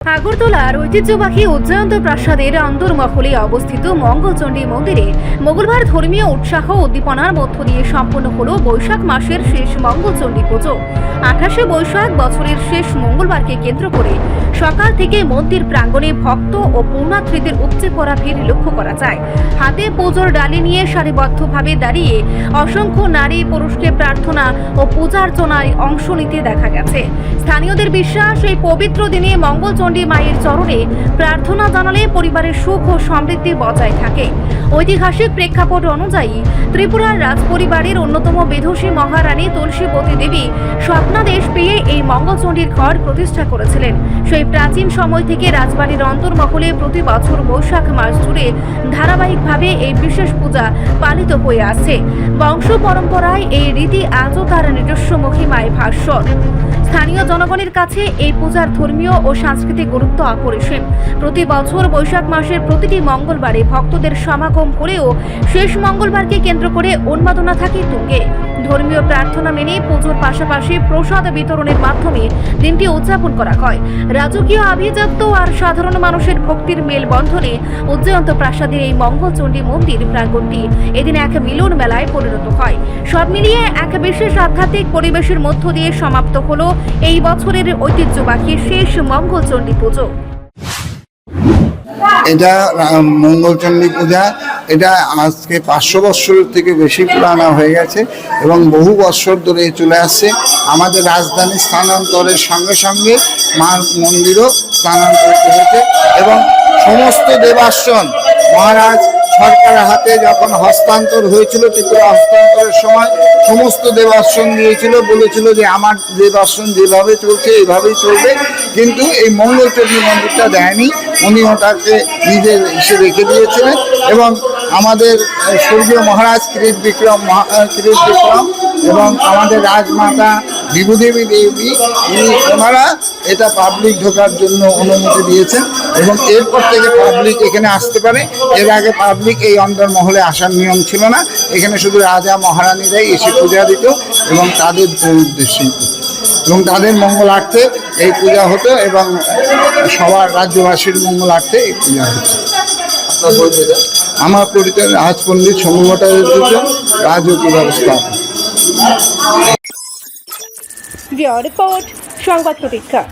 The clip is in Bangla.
আগরতলার ঐতিহ্যবাহী উজ্জয়ন্ত প্রাসাদের অন্দরমহলে অবস্থিত মঙ্গলচণ্ডী মন্দিরে মঙ্গলবার ধর্মীয় উৎসাহ উদ্দীপনার মধ্য দিয়ে সম্পন্ন হলো বৈশাখ মাসের শেষ মঙ্গলচণ্ডী পুজো। 28শে বৈশাখ বছরের শেষ মঙ্গলবারকে কেন্দ্র করে সকাল থেকে মন্দির প্রাঙ্গণে ভক্ত ও পুণ্যার্থীদের উপচে পড়া ভিড় লক্ষ্য করা যায়। হাতে পুজোর ডালি নিয়ে সারিবদ্ধভাবে দাঁড়িয়ে অসংখ্য নারী পুরুষকে প্রার্থনা ও পূজার্চনায় অংশ নিতে দেখা গেছে। স্থানীয়দের বিশ্বাস, এই পবিত্র দিনে মঙ্গলচণ্ডী মায়ের চরণে প্রার্থনা জানালে পরিবারের সুখ ও সমৃদ্ধি বজায় থাকে। ঐতিহাসিক প্রেক্ষাপট অনুযায়ী ত্রিপুরার রাজপরিবারের অন্যতম বিদুষী মহারানী তুলসীবতী দেবী স্বপ্নাদেশ পেয়ে এই মঙ্গলচণ্ডীর ঘর প্রতিষ্ঠা করেছিলেন। সেই প্রাচীন সময় থেকে রাজবাড়ির অন্তর্মহলে প্রতি বছর বৈশাখ মাস জুড়ে ধারাবাহিকভাবে এই বিশেষ পূজা পালিত হয়ে আসছে। বংশ পরম্পরায় এই রীতি আজও তার নিজস্ব মহিমায় ভাস্বর। স্থানীয় জনগণের কাছে এই পূজার ধর্মীয় ও সাংস্কৃতিক গুরুত্ব অপরিসীম। প্রতি বছর বৈশাখ মাসের প্রতিটি মঙ্গলবারে ভক্তদের সমাগম করেও শেষ মঙ্গলবারকে কেন্দ্র করে উন্মাদনা থাকে তুঙ্গে। ধর্মীয় প্রার্থনা মেনে পুজোর পাশাপাশি প্রসাদ বিতরণের মাধ্যমে দিনটি উদযাপন করা হয়। রাজকীয় আভিজাত্য আর সাধারণ মানুষের ভক্তির মেলবন্ধনে উজ্জয়ন্ত প্রাসাদের এই মঙ্গলচণ্ডী মন্দির প্রাঙ্গণটি এদিন এক মিলন মেলায় পরিণত হয়। সব মিলিয়ে এক বিশেষ আধ্যাত্মিক পরিবেশের মধ্য দিয়ে সমাপ্ত হলো এই বছরের ঐতিহ্যবাহী শেষ মঙ্গলচণ্ডী পুজো। এটা মঙ্গলচণ্ডী পূজা, এটা আজকে 500 বছর থেকে বেশি পুরানো হয়ে গেছে এবং বহু বছর ধরে চলে আসছে। আমাদের রাজধানী স্থানান্তরের সঙ্গে সঙ্গে মার মন্দিরও স্থানান্তরিত হয়েছে এবং সমস্ত দেবাসন মহারাজ সরকারের হাতে যখন হস্তান্তর হয়েছিল, ত্রিপুরা হস্তান্তরের সময় সমস্ত দেবাসন দিয়েছিল, বলেছিল যে আমার দেবাসন যেভাবে চলছে এইভাবেই চলবে, কিন্তু এই মঙ্গলচণ্ডী মন্দিরটা দেয়নি। উনি ওটাকে নিজের হিসেবে রেখে দিয়েছিলেন এবং আমাদের স্বর্গীয় মহারাজ কিরিট বিক্রম এবং আমাদের রাজমাতা বিভূদেবী দেবী ওনারা এটা পাবলিক ঢোকার জন্য অনুমতি দিয়েছেন এবং এরপর থেকে পাবলিক এখানে আসতে পারে। এর আগে পাবলিক এই অন্দরমহলে আসার নিয়ম ছিল না। এখানে শুধু রাজা মহারানীরাই এসে পূজা দিত এবং তাদের উদ্দেশ্যে এবং তাদের মঙ্গলার্থে এই পূজা হতো এবং সবার রাজ্যবাসীর মঙ্গলার্থে এই পূজা হতো। আমার পরিচয় রাজ পণ্ডিত সমু ভট্টাচার্য, রাজকীয় ব্যবস্থা। রিপোর্ট সংবাদ প্রতীক্ষা।